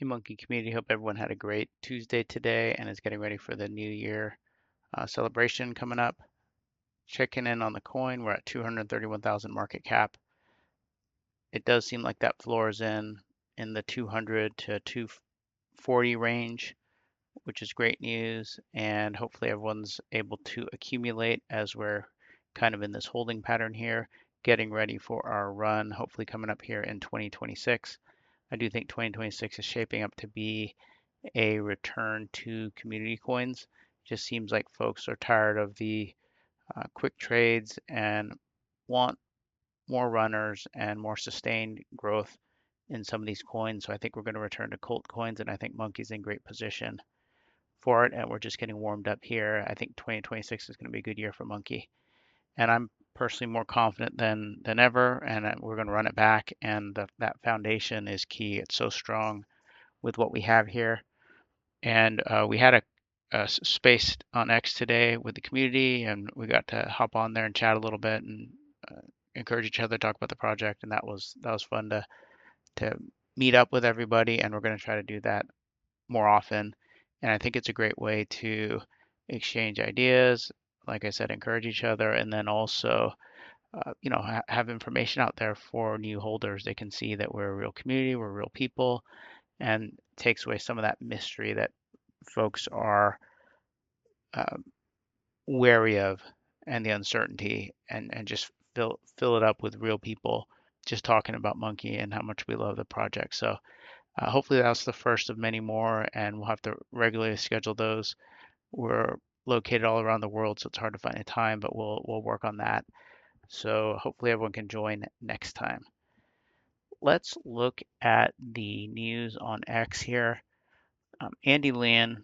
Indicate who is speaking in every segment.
Speaker 1: Hey, Monkey community. Hope everyone had a great Tuesday today and is getting ready for the New Year celebration coming up. Checking in on the coin, we're at 231,000 market cap. It does seem like that floor is in the 200 to 240 range, which is great news. And hopefully everyone's able to accumulate as we're kind of in this holding pattern here, getting ready for our run, hopefully coming up here in 2026. I do think 2026 is shaping up to be a return to community coins. Just seems like folks are tired of the quick trades and want more runners and more sustained growth in some of these coins. So I think we're going to return to cult coins, and I think Monkey's in great position for it. And we're just getting warmed up here. I think 2026 is going to be a good year for Monkey, and I'm personally more confident than ever. And we're going to run it back, and that foundation is key. It's so strong with what we have here. And we had a space on X today with the community, and we got to hop on there and chat a little bit and uh, encourage each other, talk about the project, and that was fun to meet up with everybody. And we're going to try to do that more often. And I think it's a great way to exchange ideas, like I said, encourage each other, and then also have information out there for new holders. They can see that we're a real community, we're real people, and takes away some of that mystery that folks are uh, wary of, and the uncertainty, and just fill it up with real people just talking about Monkey and how much we love the project. So hopefully that's the first of many more, and we'll have to regularly schedule those. We're located all around the world, so it's hard to find a time, but we'll work on that. So hopefully everyone can join next time. Let's look at the news on X here. Andy Lan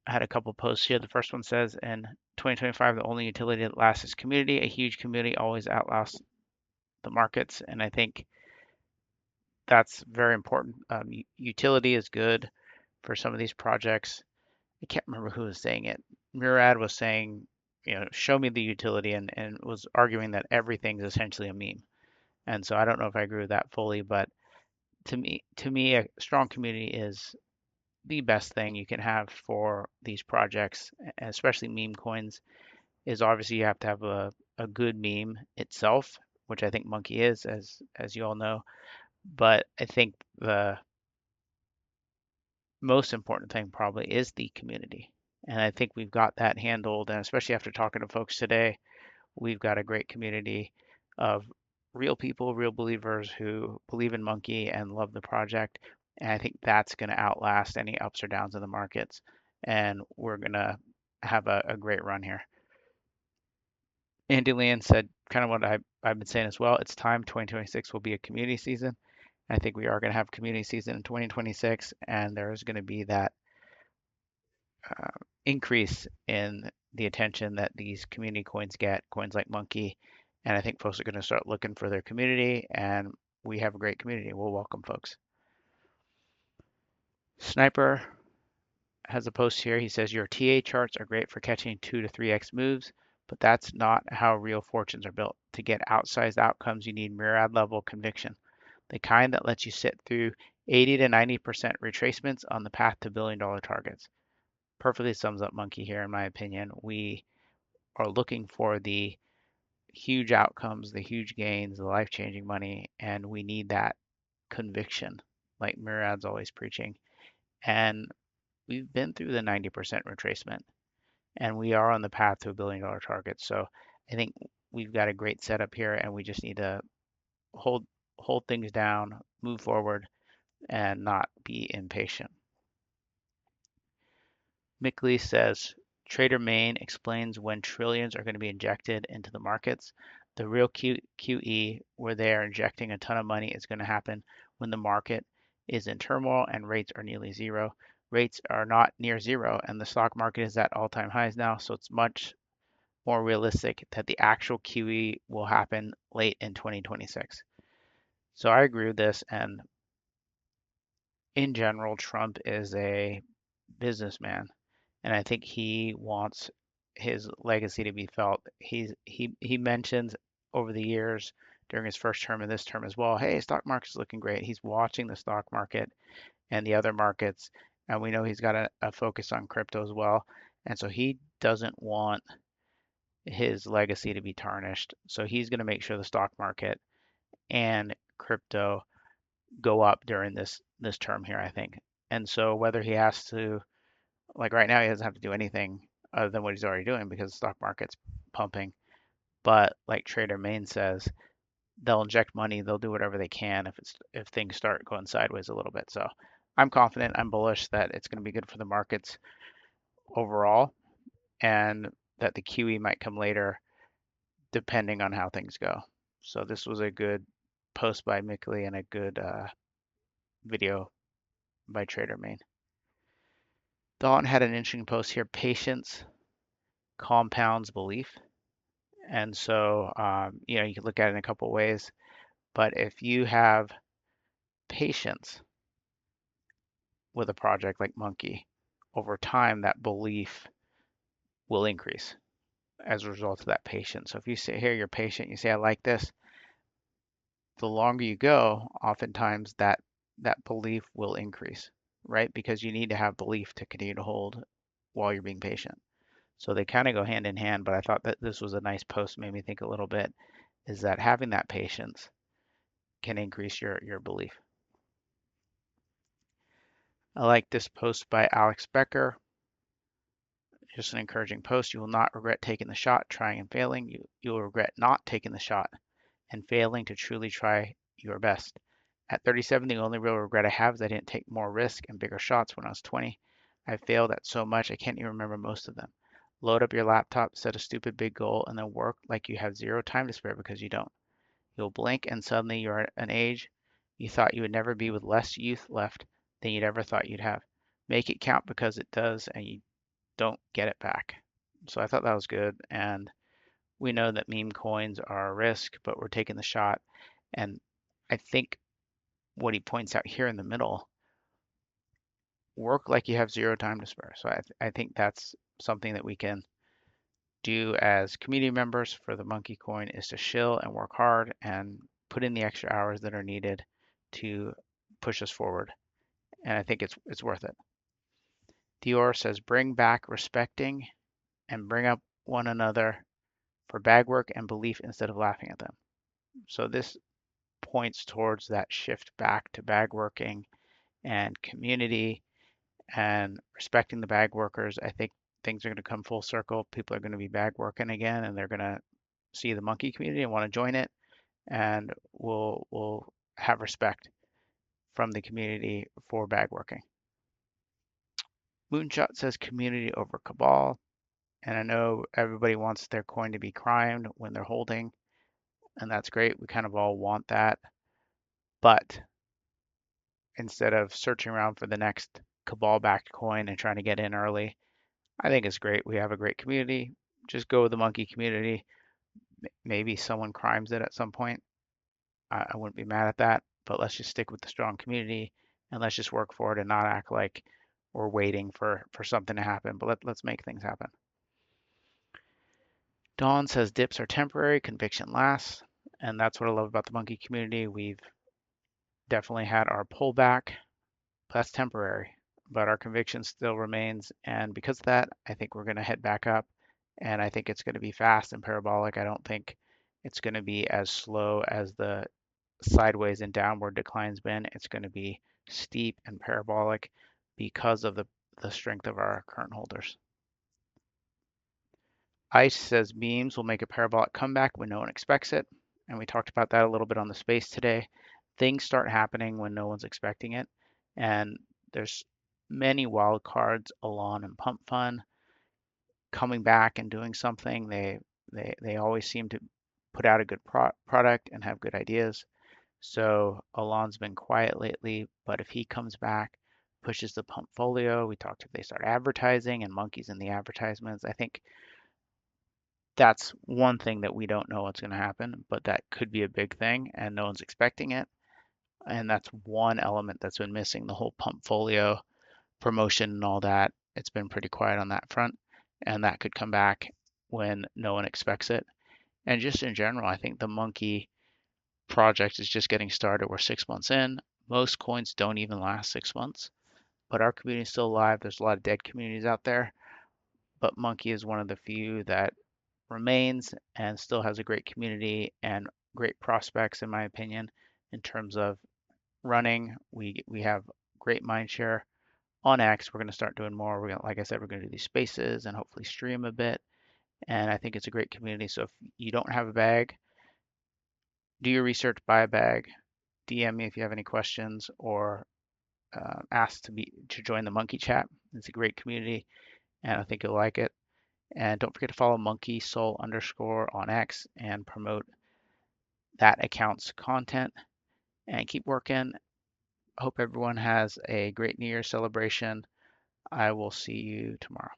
Speaker 1: had a couple posts here. The first one says, in 2025, the only utility that lasts is community. A huge community always outlasts the markets. And I think that's very important. Utility is good for some of these projects. I can't remember who was saying it. Murad was saying, show me the utility, and was arguing that everything's essentially a meme. And so I don't know if I agree with that fully, but to me, a strong community is the best thing you can have for these projects, especially meme coins. Is obviously you have to have a good meme itself, which I think Monkey is, as you all know. But I think the most important thing probably is the community. And I think we've got that handled. And especially after talking to folks today, we've got a great community of real people, real believers who believe in Monkey and love the project. And I think that's going to outlast any ups or downs in the markets. And we're going to have a great run here. Andy Leon said kind of what I've been saying as well. It's time. 2026 will be a community season. I think we are going to have community season in 2026, and there's going to be that uh, increase in the attention that these community coins get, coins like Monkey. And I think folks are going to start looking for their community, and we have a great community. We'll welcome folks. Sniper has a post here. He says, your TA charts are great for catching 2 to 3x moves, but that's not how real fortunes are built. To get outsized outcomes, you need myriad level conviction, the kind that lets you sit through 80 to 90% retracements on the path to $1 billion targets. Perfectly sums up Monkey here, in my opinion. We are looking for the huge outcomes, the huge gains, the life changing money, and we need that conviction, like Murad's always preaching. And we've been through the 90% retracement, and we are on the path to $1 billion target. So I think we've got a great setup here, and we just need to hold hold things down, move forward, and not be impatient. Mickley says, Trader Main explains when trillions are going to be injected into the markets. The real QE, where they are injecting a ton of money, is going to happen when the market is in turmoil and rates are nearly zero. Rates are not near zero, and the stock market is at all-time highs now, so it's much more realistic that the actual QE will happen late in 2026. So I agree with this, and in general, Trump is a businessman, and I think he wants his legacy to be felt. He mentions over the years during his first term and this term as well, hey, stock market's looking great. He's watching the stock market and the other markets. And we know he's got a focus on crypto as well. And so he doesn't want his legacy to be tarnished. So he's going to make sure the stock market and crypto go up during this term here, I think. And so whether he has to, like right now, he doesn't have to do anything other than what he's already doing because the stock market's pumping. But like Trader Main says, they'll inject money, they'll do whatever they can if things start going sideways a little bit. So I'm confident, I'm bullish that it's going to be good for the markets overall, and that the QE might come later depending on how things go. So this was a good post by Mickley and a good video by Trader Main. Dawn had an interesting post here. Patience compounds belief. And so, you can look at it in a couple ways. But if you have patience with a project like Monkey, over time, that belief will increase as a result of that patience. So if you say, here, you're patient, you say, I like this, the longer you go, oftentimes that belief will increase, right? Because you need to have belief to continue to hold while you're being patient. So they kind of go hand in hand, but I thought that this was a nice post, made me think a little bit, is that having that patience can increase your belief. I like this post by Alex Becker. Just an encouraging post. You will not regret taking the shot, trying and failing. You will regret not taking the shot and failing to truly try your best. At 37, the only real regret I have is I didn't take more risk and bigger shots when I was 20. I failed at so much I can't even remember most of them. Load up your laptop, set a stupid big goal, and then work like you have zero time to spare because you don't. You'll blink and suddenly you're at an age you thought you would never be, with less youth left than you'd ever thought you'd have. Make it count because it does, and you don't get it back. So I thought that was good. And we know that meme coins are a risk, but we're taking the shot. And I think what he points out here in the middle, work like you have zero time to spare. So I think that's something that we can do as community members for the Monkey Coin, is to shill and work hard and put in the extra hours that are needed to push us forward. And I think it's worth it. Dior says, bring back respecting and bring up one another for bag work and belief instead of laughing at them. So this points towards that shift back to bag working and community and respecting the bag workers. I think things are going to come full circle. People are going to be bag working again, and they're going to see the monkey community and want to join it, and we'll have respect from the community for bag working. Moonshot says community over cabal, and I know everybody wants their coin to be crimed when they're holding, and that's great. We kind of all want that, but instead of searching around for the next cabal-backed coin and trying to get in early, I think it's great. We have a great community. Just go with the monkey community. Maybe someone crimes it at some point. I wouldn't be mad at that, but let's just stick with the strong community and let's just work for it and not act like we're waiting for something to happen. But let's make things happen. Dawn says dips are temporary, conviction lasts. And that's what I love about the monkey community. We've definitely had our pullback. That's temporary, but our conviction still remains. And because of that, I think we're going to head back up. And I think it's going to be fast and parabolic. I don't think it's going to be as slow as the sideways and downward decline's been. It's going to be steep and parabolic because of the strength of our current holders. ICE says beams will make a parabolic comeback when no one expects it. And we talked about that a little bit on the space today. Things start happening when no one's expecting it. And there's many wild cards, Alon and Pump Fun, coming back and doing something. They always seem to put out a good product and have good ideas. So Alon's been quiet lately, but if he comes back, pushes the Pumpfolio, we talked if they start advertising and monkeys in the advertisements, I think that's one thing that we don't know what's going to happen, but that could be a big thing and no one's expecting it. And that's one element that's been missing, the whole Pumpfolio promotion and all that. It's been pretty quiet on that front, and that could come back when no one expects it. And just in general, I think the monkey project is just getting started. We're 6 months in, Most coins don't even last 6 months, but our community is still alive. There's a lot of dead communities out there, but Monkey is one of the few that remains and still has a great community and great prospects, in my opinion, in terms of running. We have great mind share. On X, we're going to start doing more. We're going to, like I said, we're going to do these spaces and hopefully stream a bit. And I think it's a great community. So if you don't have a bag, do your research, buy a bag, DM me if you have any questions, or ask to join the Monkey Chat. It's a great community, and I think you'll like it. And don't forget to follow Monkey Soul underscore on X and promote that account's content. And keep working. Hope everyone has a great New Year celebration. I will see you tomorrow.